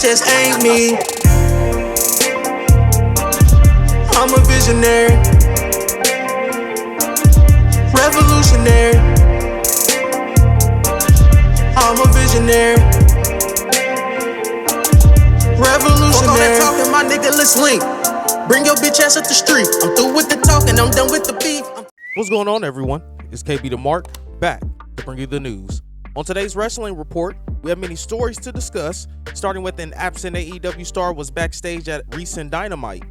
just ain't me. I'm a visionary, revolutionary. I'm a visionary, revolutionary. Fuck all that talking, my nigga, let's link. Bring your bitch ass up the street. I'm through with the talking, I'm done with the beef. What's going on, everyone? It's KB the Mark, back to bring you the news. On today's wrestling report, we have many stories to discuss, starting with an absent AEW star was backstage at recent Dynamite.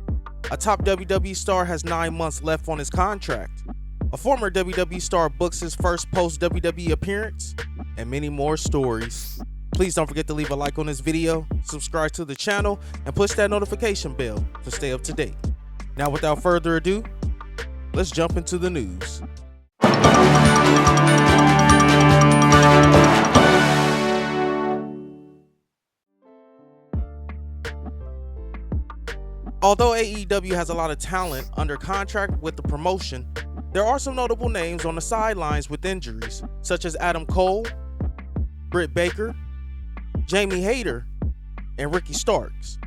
A top WWE star has 9 months left on his contract. A former WWE star books his first post-WWE appearance, and many more stories. Please don't forget to leave a like on this video, subscribe to the channel, and push that notification bell to stay up to date. Now, without further ado, let's jump into the news. Although AEW has a lot of talent under contract with the promotion, there are some notable names on the sidelines with injuries, such as Adam Cole, Britt Baker, Jamie Hayter, and Ricky Starks.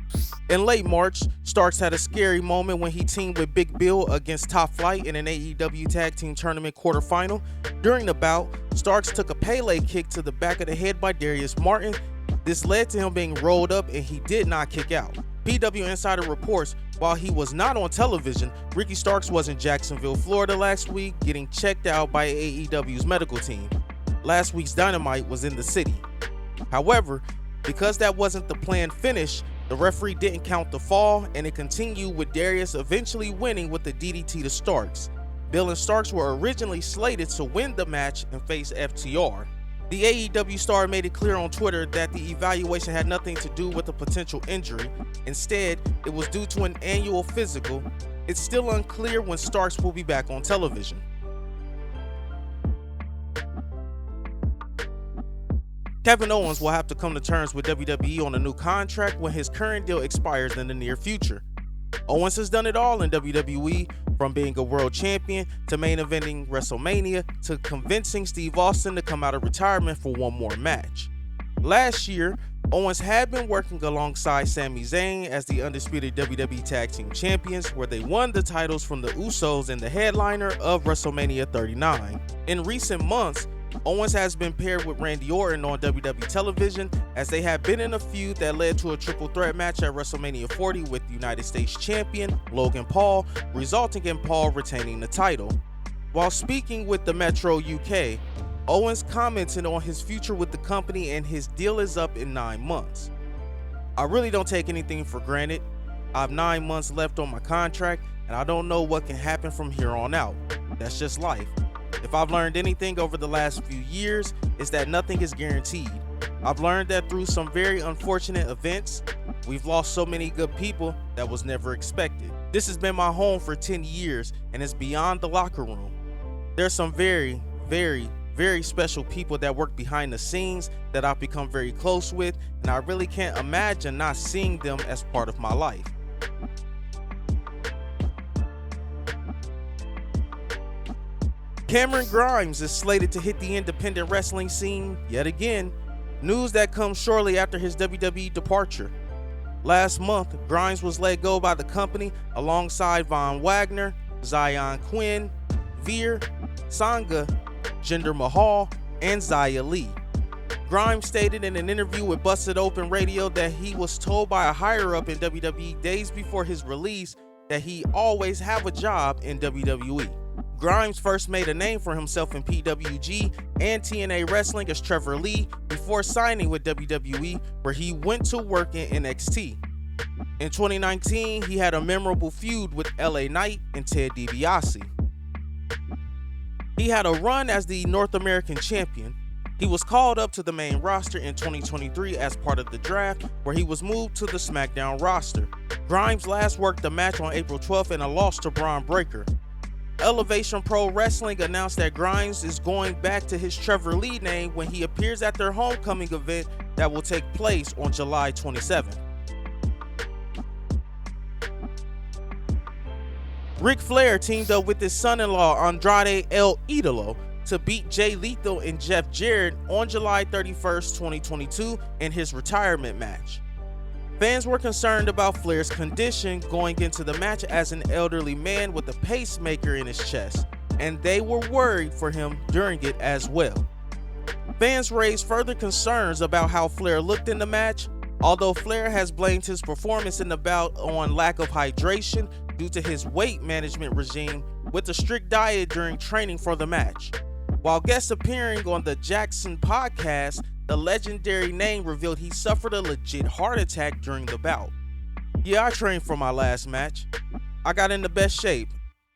In late March, Starks had a scary moment when he teamed with Big Bill against Top Flight in an AEW Tag Team Tournament quarterfinal. During the bout, Starks took a Pele kick to the back of the head by Darius Martin. This led to him being rolled up and he did not kick out. PW Insider reports while he was not on television, Ricky Starks was in Jacksonville, Florida last week getting checked out by AEW's medical team. Last week's Dynamite was in the city. However, because that wasn't the planned finish, the referee didn't count the fall and it continued with Darius eventually winning with the DDT to Starks. Bill and Starks were originally slated to win the match and face FTR. The AEW star made it clear on Twitter that the evaluation had nothing to do with a potential injury. Instead, it was due to an annual physical. It's still unclear when Starks will be back on television. Kevin Owens will have to come to terms with WWE on a new contract when his current deal expires in the near future. Owens has done it all in WWE, from being a world champion to main eventing WrestleMania to convincing Steve Austin to come out of retirement for one more match. Last year, Owens had been working alongside Sami Zayn as the undisputed WWE Tag Team Champions, where they won the titles from the Usos and the headliner of WrestleMania 39. In recent months, Owens has been paired with Randy Orton on WWE television, as they have been in a feud that led to a triple threat match at WrestleMania 40 with United States Champion Logan Paul, resulting in Paul retaining the title. While speaking with the Metro UK, Owens commented on his future with the company and his deal is up in 9 months. I really don't take anything for granted. I have 9 months left on my contract and I don't know what can happen from here on out. That's just life. If I've learned anything over the last few years, it's that nothing is guaranteed. I've learned that through some very unfortunate events, we've lost so many good people that was never expected. This has been my home for 10 years and it's beyond the locker room. There's some very, very, very special people that work behind the scenes that I've become very close with, and I really can't imagine not seeing them as part of my life. Cameron Grimes is slated to hit the independent wrestling scene yet again, news that comes shortly after his WWE departure. Last month, Grimes was let go by the company alongside Von Wagner, Zion Quinn, Veer, Sangha, Jinder Mahal, and Xia Li. Grimes stated in an interview with Busted Open Radio that he was told by a higher-up in WWE days before his release that he always have a job in WWE. Grimes first made a name for himself in PWG and TNA Wrestling as Trevor Lee before signing with WWE, where he went to work in NXT. In 2019, he had a memorable feud with LA Knight and Ted DiBiase. He had a run as the North American champion. He was called up to the main roster in 2023 as part of the draft, where he was moved to the SmackDown roster. Grimes last worked the match on April 12th in a loss to Braun Breaker. Elevation Pro Wrestling announced that Grimes is going back to his Trevor Lee name when he appears at their homecoming event that will take place on July 27th. Ric Flair teamed up with his son-in-law Andrade El Idolo to beat Jay Lethal and Jeff Jarrett on July 31st, 2022 in his retirement match. Fans were concerned about Flair's condition going into the match as an elderly man with a pacemaker in his chest, and they were worried for him during it as well. Fans raised further concerns about how Flair looked in the match, although Flair has blamed his performance in the bout on lack of hydration due to his weight management regime with a strict diet during training for the match. While guest appearing on the Jackson podcast, the legendary name revealed he suffered a legit heart attack during the bout. Yeah, I trained for my last match. I got in the best shape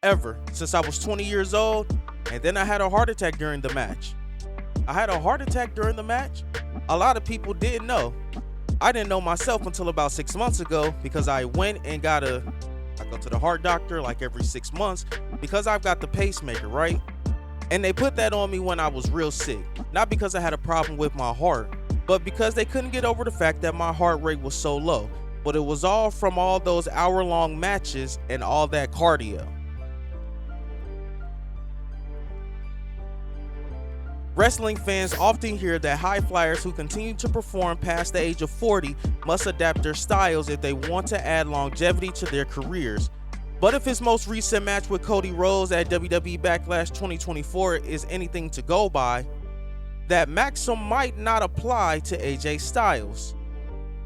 ever since I was 20 years old, and then I had a heart attack during the match. I had a heart attack during the match? A lot of people didn't know. I didn't know myself until about 6 months ago because I went and I go to the heart doctor like every 6 months because I've got the pacemaker, right? And they put that on me when I was real sick. Not because I had a problem with my heart, but because they couldn't get over the fact that my heart rate was so low. But it was all from all those hour-long matches and all that cardio. Wrestling fans often hear that high flyers who continue to perform past the age of 40 must adapt their styles if they want to add longevity to their careers. But if his most recent match with Cody Rhodes at WWE Backlash 2024 is anything to go by, that maxim might not apply to AJ Styles.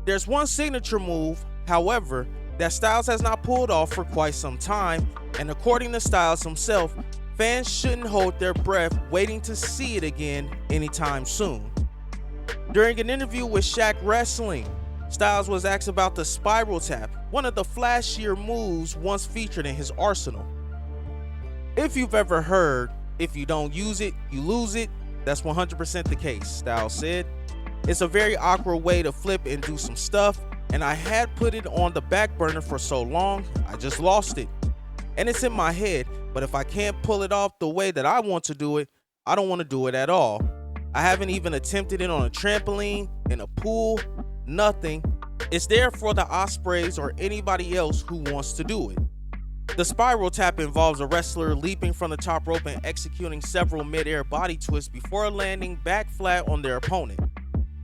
There's one signature move, however, that Styles has not pulled off for quite some time, and according to Styles himself, fans shouldn't hold their breath waiting to see it again anytime soon. During an interview with Shaq Wrestling, Styles was asked about the spiral tap, one of the flashier moves once featured in his arsenal. If you've ever heard, if you don't use it, you lose it, that's 100% the case, Styles said. It's a very awkward way to flip and do some stuff, and I had put it on the back burner for so long, I just lost it. And it's in my head, but if I can't pull it off the way that I want to do it, I don't want to do it at all. I haven't even attempted it on a trampoline, in a pool, nothing. It's there for the Ospreys or anybody else who wants to do it. The spiral tap involves a wrestler leaping from the top rope and executing several mid-air body twists before landing back flat on their opponent.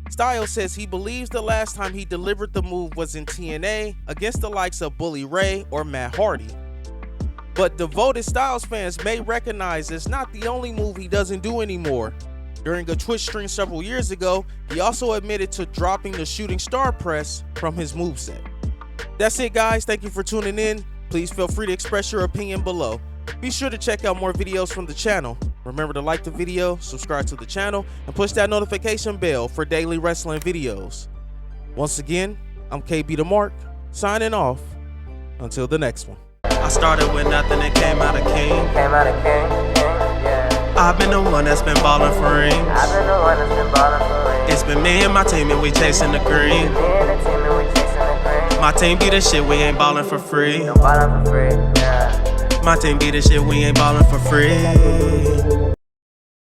Styles says he believes the last time he delivered the move was in TNA against the likes of Bully Ray or Matt Hardy. But devoted Styles fans may recognize it's not the only move he doesn't do anymore. During a Twitch stream several years ago, he also admitted to dropping the shooting star press from his moveset. That's it, guys. Thank you for tuning in. Please feel free to express your opinion below. Be sure to check out more videos from the channel. Remember to like the video, subscribe to the channel, and push that notification bell for daily wrestling videos. Once again, I'm KB the Mark, signing off. Until the next one. I started with nothing and came out a king. I've been the one that's been ballin' for rings. It's been me and my team and we chasing the green. My team be the shit, we ain't ballin' for free. My team be the shit, we ain't ballin' for free.